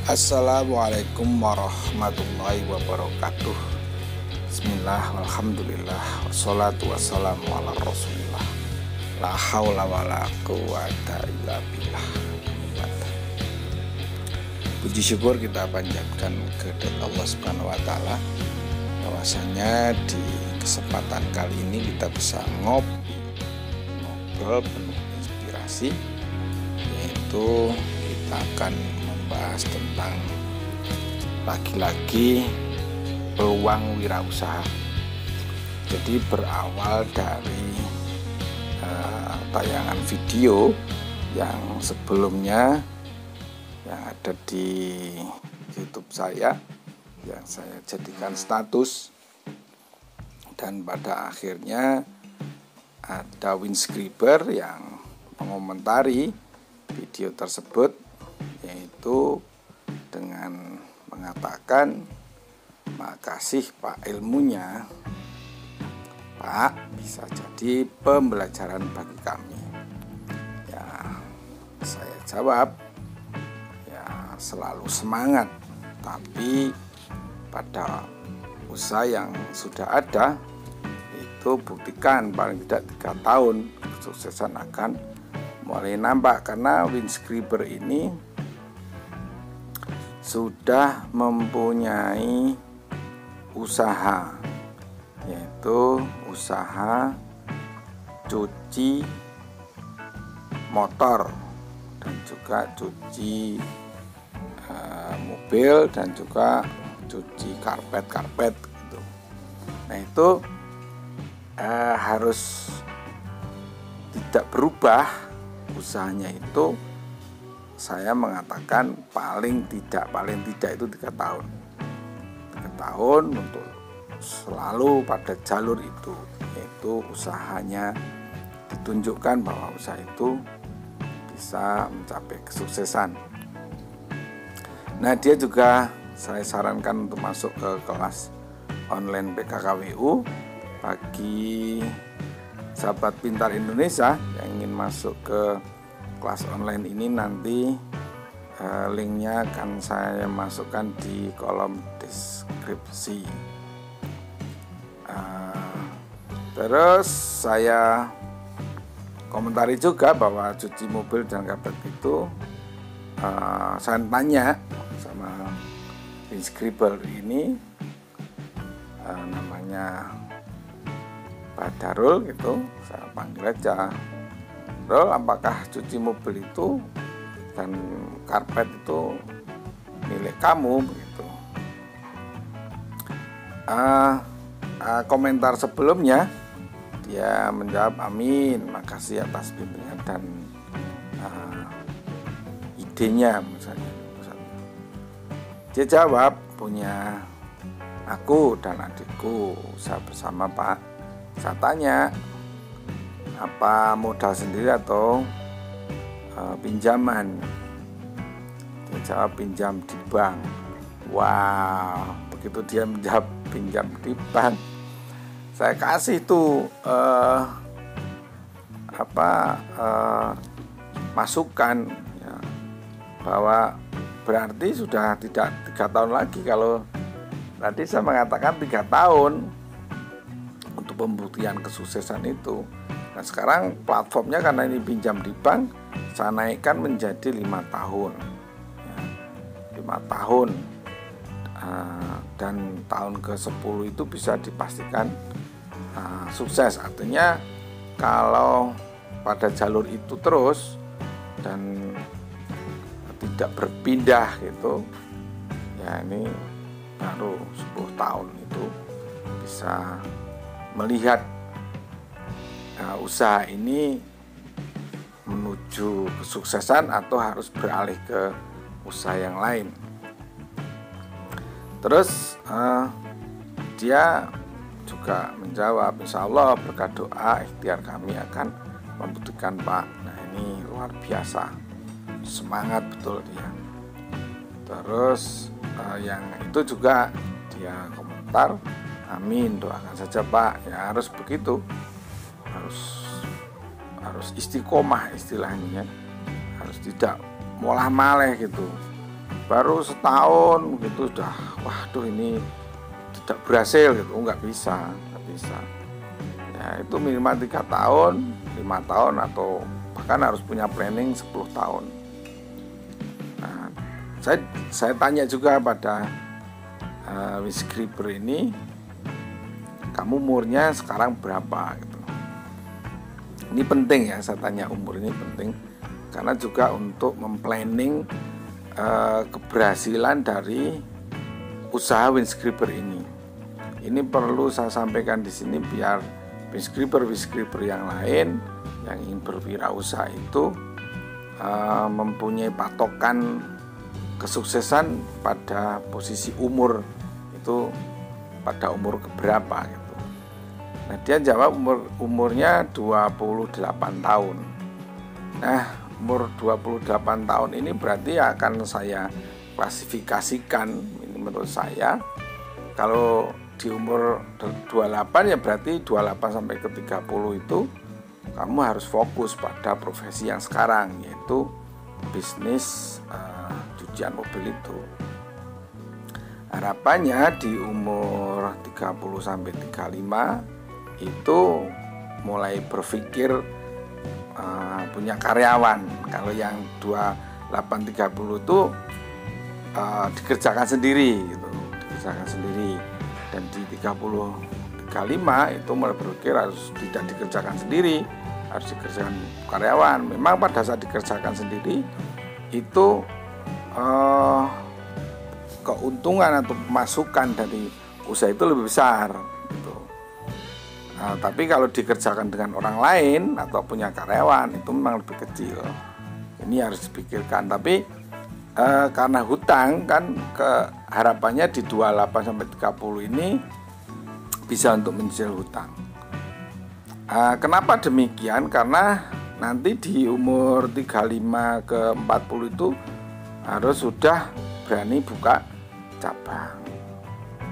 Assalamualaikum warahmatullahi wabarakatuh. Bismillah, walhamdulillah, wassalatu wassalamu ala rasulillah. La hawla wa la quwata illa billah. Puji syukur kita panjatkan kepada Allah Subhanahu wa taala bahwasanya di kesempatan kali ini kita bisa ngobrol penuh inspirasi, yaitu kita akan membahas tentang lagi-lagi peluang wirausaha. Jadi berawal dari tayangan video yang sebelumnya yang ada di YouTube saya, yang saya jadikan status, dan pada akhirnya ada Winscriber yang mengomentari video tersebut, yaitu dengan mengatakan, "Makasih Pak ilmunya, Pak, bisa jadi pembelajaran bagi kami." Ya, saya jawab, ya selalu semangat, tapi pada usaha yang sudah ada itu buktikan paling tidak 3 tahun kesuksesan akan mulai nampak, karena Winscriber ini sudah mempunyai usaha, yaitu usaha cuci motor dan juga cuci mobil dan juga cuci karpet gitu. Nah itu harus tidak berubah usahanya itu. Saya mengatakan paling tidak itu 3 tahun. 3 tahun untuk selalu pada jalur itu, yaitu usahanya ditunjukkan bahwa usaha itu bisa mencapai kesuksesan. Nah, dia juga saya sarankan untuk masuk ke kelas online BKKWU bagi sahabat pintar Indonesia yang ingin masuk ke kelas online ini. Nanti linknya akan saya masukkan di kolom deskripsi. Terus saya komentari juga bahwa cuci mobil dan karpet itu saya tanya sama Winscriber ini, namanya Pak Darul gitu, saya panggil aja, "Bro, apakah cuci mobil itu dan karpet itu milik kamu?" Begitu. Komentar sebelumnya dia menjawab, "Amin, makasih atas bimbingan dan idenya." Misalnya dia jawab, "Punya aku dan adikku, usaha bersama Pak." Saya tanya, "Apa modal sendiri atau pinjaman?" Dia jawab, "Pinjam di bank." Wow, begitu dia menjawab pinjam di bank, saya kasih tuh masukan, ya, bahwa berarti sudah tidak 3 tahun lagi. Kalau tadi saya mengatakan 3 tahun untuk pembuktian kesuksesan itu. Nah sekarang platformnya, karena ini pinjam di bank, saya naikkan menjadi 5 tahun, ya, 5 tahun, dan tahun ke-10 itu bisa dipastikan sukses. Artinya kalau pada jalur itu terus dan tidak berpindah gitu, ya ini baru 10 tahun itu bisa melihat usaha ini menuju kesuksesan atau harus beralih ke usaha yang lain. Terus dia juga menjawab, "Insya Allah berkat doa ikhtiar kami akan membuktikan Pak." Nah ini luar biasa, semangat betul dia. Terus yang itu juga dia komentar, "Amin, doakan saja Pak." Ya harus begitu, harus istiqomah istilahnya, harus tidak molah maleh gitu. baru setahun gitu udah waduh ini tidak berhasil gitu, nggak bisa ya. Itu minimal 3 tahun, 5 tahun, atau bahkan harus punya planning 10 tahun. Nah, saya tanya juga pada Wizgripper ini, kamu umurnya sekarang berapa gitu. Ini penting ya, saya tanya umur ini penting karena juga untuk memplanning keberhasilan dari usaha Wizgripper ini. Ini perlu saya sampaikan di sini biar Wizgripper yang lain yang ingin berwirausaha itu mempunyai patokan kesuksesan pada posisi umur itu, pada umur keberapa gitu. Nah, dia jawab umurnya 28 tahun. Nah, umur 28 tahun ini berarti akan saya klasifikasikan, ini menurut saya, kalau di umur 28 ya berarti 28 sampai ke 30 itu kamu harus fokus pada profesi yang sekarang, yaitu bisnis cucian mobil itu. Harapannya di umur 30 sampai 35 itu mulai berpikir punya karyawan. Kalau yang 28-30 itu dikerjakan sendiri gitu, dan di 30-35 itu mulai berpikir harus tidak dikerjakan sendiri, harus dikerjakan karyawan. Memang pada saat dikerjakan sendiri itu keuntungan atau pemasukan dari usaha itu lebih besar gitu. Tapi kalau dikerjakan dengan orang lain atau punya karyawan itu memang lebih kecil. Ini harus dipikirkan. Tapi karena hutang kan harapannya di 28 sampai 30 ini bisa untuk mencicil hutang. Kenapa demikian? Karena nanti di umur 35 ke 40 itu harus sudah berani buka cabang.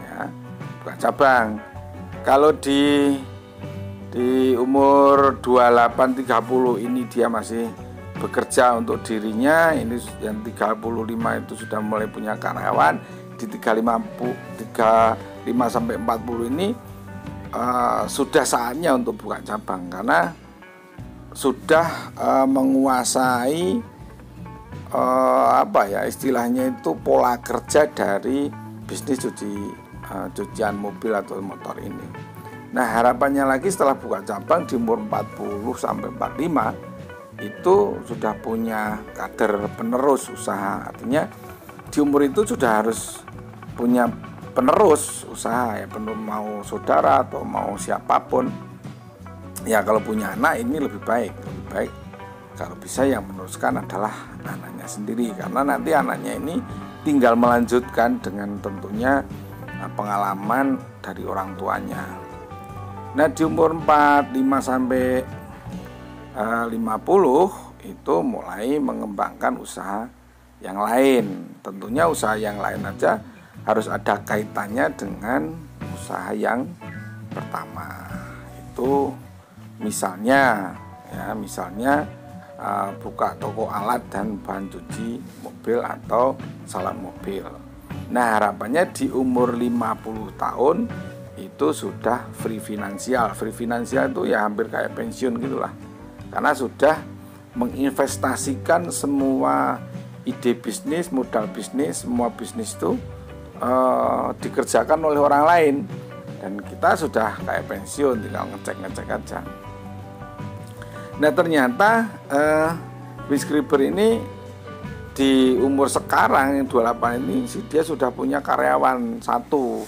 Ya, buka cabang. Kalau di umur 28-30 ini dia masih bekerja untuk dirinya, ini yang 35 itu sudah mulai punya karyawan, di 35 sampai 40 ini sudah saatnya untuk buka cabang karena sudah menguasai istilahnya itu pola kerja dari bisnis cucian mobil atau motor ini. Nah, harapannya lagi setelah buka cabang di umur 40 sampai 45 itu sudah punya kader penerus usaha. Artinya di umur itu sudah harus punya penerus usaha ya, mau saudara atau mau siapapun. Ya kalau punya anak ini lebih baik kalau bisa yang meneruskan adalah anaknya sendiri, karena nanti anaknya ini tinggal melanjutkan dengan tentunya pengalaman dari orang tuanya. Nah, di umur 45 sampai 50 itu mulai mengembangkan usaha yang lain. Tentunya usaha yang lain aja harus ada kaitannya dengan usaha yang pertama. Itu misalnya buka toko alat dan bahan cuci mobil atau salon mobil. Nah, harapannya di umur 50 tahun itu sudah free finansial. Free finansial itu ya hampir kayak pensiun gitulah. Karena sudah menginvestasikan semua ide bisnis, modal bisnis, semua bisnis itu dikerjakan oleh orang lain, dan kita sudah kayak pensiun, tinggal ngecek aja. Nah, ternyata Wizgripper ini di umur sekarang yang 28 ini dia sudah punya karyawan satu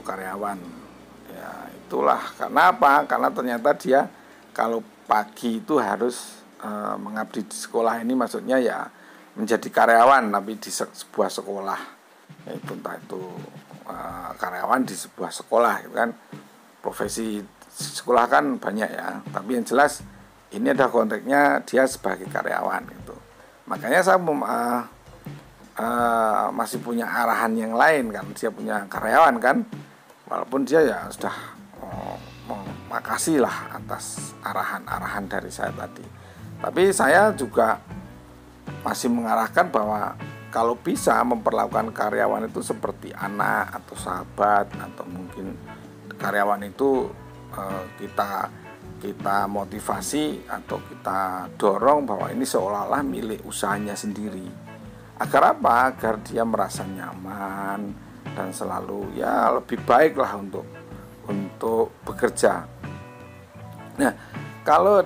karyawan. Itulah karena apa? Karena ternyata dia kalau pagi itu harus mengabdi di sekolah ini, maksudnya ya menjadi karyawan tapi di sebuah sekolah, yaitu entah itu karyawan di sebuah sekolah gitu kan. Profesi sekolah kan banyak ya, tapi yang jelas ini ada konteksnya dia sebagai karyawan gitu. Makanya saya masih punya arahan yang lain kan, dia punya karyawan kan, walaupun dia ya sudah makasih lah atas arahan-arahan dari saya tadi. Tapi saya juga masih mengarahkan bahwa kalau bisa memperlakukan karyawan itu seperti anak atau sahabat, atau mungkin karyawan itu kita motivasi atau kita dorong bahwa ini seolah-olah milik usahanya sendiri. Agar apa? Agar dia merasa nyaman dan selalu ya lebih baik lah untuk bekerja. Nah, kalau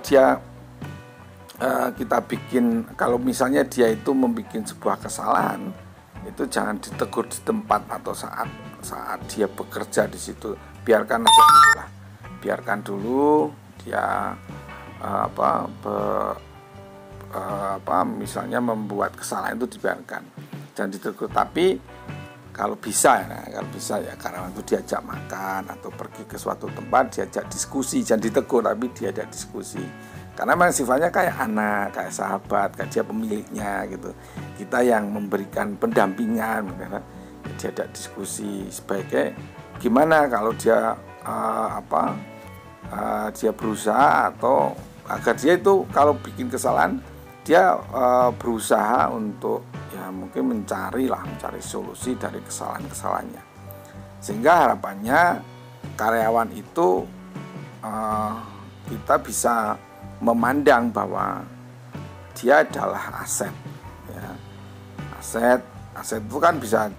kalau misalnya dia itu membuat sebuah kesalahan, itu jangan ditegur di tempat atau saat dia bekerja di situ. Biarkan aja dulu lah. Biarkan dulu dia misalnya membuat kesalahan itu dibiarkan. Jangan ditegur. Tapi kalau bisa ya karyawan itu diajak makan atau pergi ke suatu tempat, diajak diskusi, jangan ditegur tapi diajak diskusi. Karena memang sifatnya kayak anak, kayak sahabat, kayak dia pemiliknya gitu. Kita yang memberikan pendampingan, diajak diskusi sebaiknya gimana kalau dia dia berusaha, atau agar dia itu kalau bikin kesalahan dia berusaha untuk ya mungkin mencari solusi dari kesalahan-kesalahannya, sehingga harapannya karyawan itu kita bisa memandang bahwa dia adalah aset, ya. Aset itu kan bisa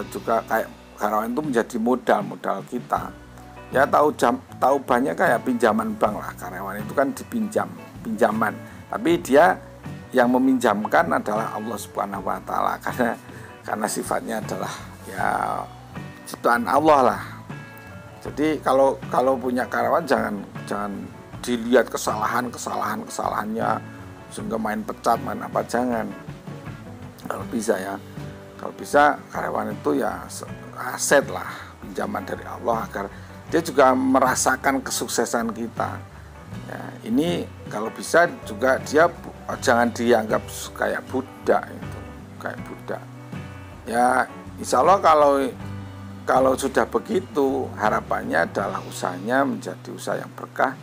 juga kayak karyawan itu menjadi modal kita. Ya tahu banyak kayak pinjaman bank lah, karyawan itu kan pinjaman. Tapi dia yang meminjamkan adalah Allah Subhanahu wa taala, karena sifatnya adalah ya ciptaan Allah lah. Jadi kalau punya karyawan jangan dilihat kesalahannya sehingga main pecat, main apa, jangan. Kalau bisa karyawan itu ya aset lah, pinjaman dari Allah, agar dia juga merasakan kesuksesan kita. Ya, ini kalau bisa juga dia jangan dianggap kayak budak itu, kayak budak. Ya, insya Allah kalau sudah begitu, harapannya adalah usahanya menjadi usaha yang berkah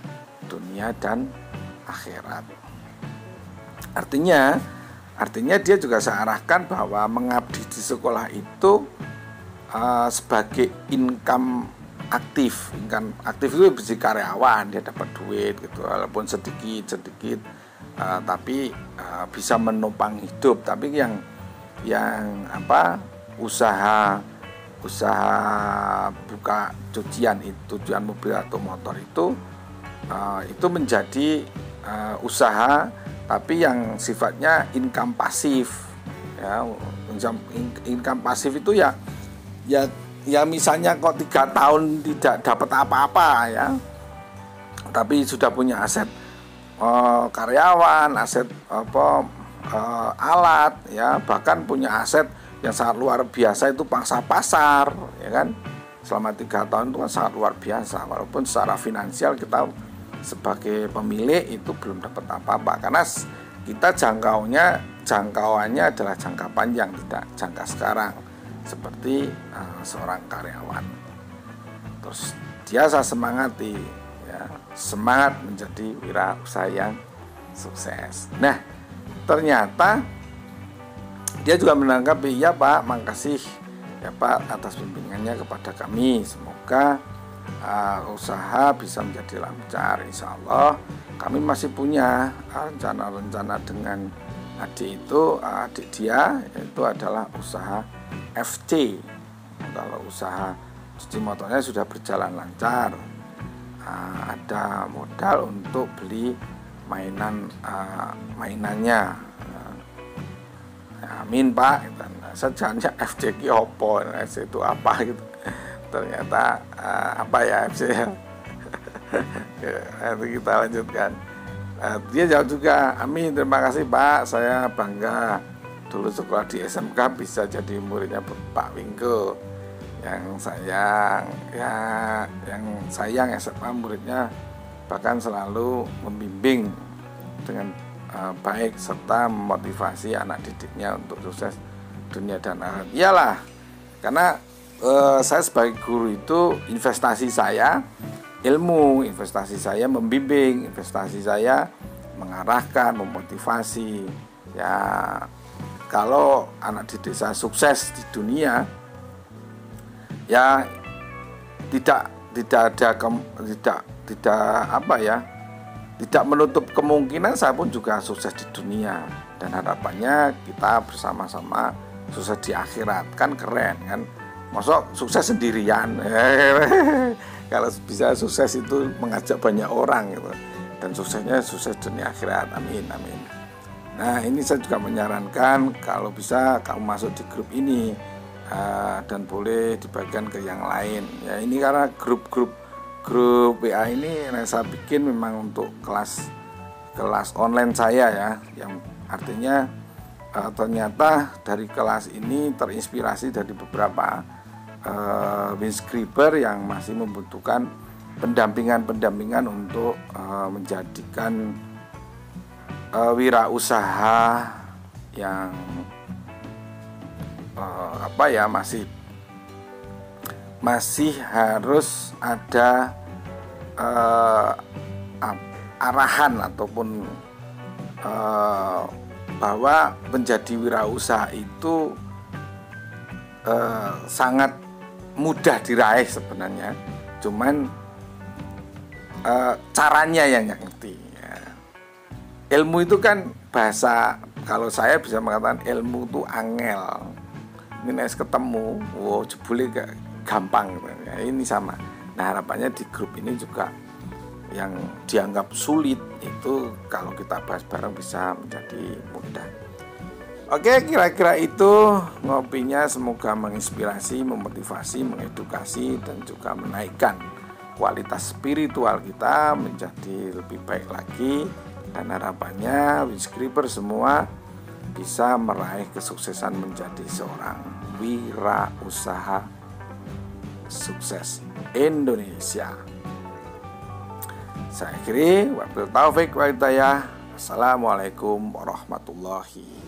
dunia dan akhirat. Artinya dia juga saya arahkan bahwa mengabdi di sekolah itu sebagai income aktif. Income aktif itu bisa karyawan, dia dapat duit gitu, walaupun sedikit, tapi bisa menopang hidup. Tapi yang usaha buka cucian mobil atau motor itu menjadi usaha tapi yang sifatnya income pasif, ya. Income pasif itu ya misalnya kok 3 tahun tidak dapat apa-apa, ya, tapi sudah punya aset karyawan, aset alat, ya, bahkan punya aset yang sangat luar biasa itu pangsa pasar, ya kan. Selama 3 tahun itu kan sangat luar biasa, walaupun secara finansial kita sebagai pemilik itu belum dapat apa-apa, karena kita jangkauannya adalah jangka panjang, tidak jangka sekarang seperti seorang karyawan. Terus dia saya semangati, ya, semangat menjadi wirausaha yang sukses. Nah, ternyata dia juga menanggapi, ya Pak, makasih ya Pak atas bimbingannya kepada kami, semoga usaha bisa menjadi lancar. Insya Allah kami masih punya rencana-rencana dengan adik dia, yaitu adalah usaha FC. Kalau usaha cuci motornya sudah berjalan lancar, ada modal untuk beli mainannya. Amin Pak. Sejanya FC opo, FC itu apa gitu. Ternyata apa ya FC ya. Nanti kita lanjutkan. Dia jawab juga, amin, terima kasih Pak, saya bangga dulu sekolah di SMK bisa jadi muridnya Pak Wingko. Yang sayang SMA muridnya bahkan selalu membimbing dengan baik serta memotivasi anak didiknya untuk sukses dunia dan akhirat. Iyalah, karena saya sebagai guru itu investasi saya ilmu, investasi saya membimbing, investasi saya mengarahkan, memotivasi. Ya kalau anak di desa sukses di dunia, ya tidak menutup kemungkinan saya pun juga sukses di dunia, dan harapannya kita bersama-sama sukses di akhirat. Kan keren kan, masuk sukses sendirian. Kalau bisa sukses itu mengajak banyak orang gitu, dan suksesnya sukses dunia akhirat. Amin amin. Nah, ini saya juga menyarankan kalau bisa kamu masuk di grup ini, dan boleh dibagikan ke yang lain ya. Ini karena grup WA ini saya bikin memang untuk kelas online saya ya, yang artinya ternyata dari kelas ini terinspirasi dari beberapa windscriber yang masih membutuhkan pendampingan untuk menjadikan wirausaha yang masih harus ada arahan ataupun bahwa menjadi wirausaha itu sangat mudah diraih sebenarnya, cuman caranya yang ngerti ya. Ilmu itu kan bahasa, kalau saya bisa mengatakan ilmu itu angel. Ini ketemu, jebule gak gampang ya, ini sama. Nah, harapannya di grup ini juga yang dianggap sulit itu kalau kita bahas bareng bisa menjadi mudah. Oke, kira-kira itu ngopinya, semoga menginspirasi, memotivasi, mengedukasi, dan juga menaikkan kualitas spiritual kita menjadi lebih baik lagi. Dan harapannya windscriber semua bisa meraih kesuksesan menjadi seorang wirausaha sukses Indonesia. Saya akhiri, wabillahi taufik wal hidayah. Assalamualaikum warahmatullahi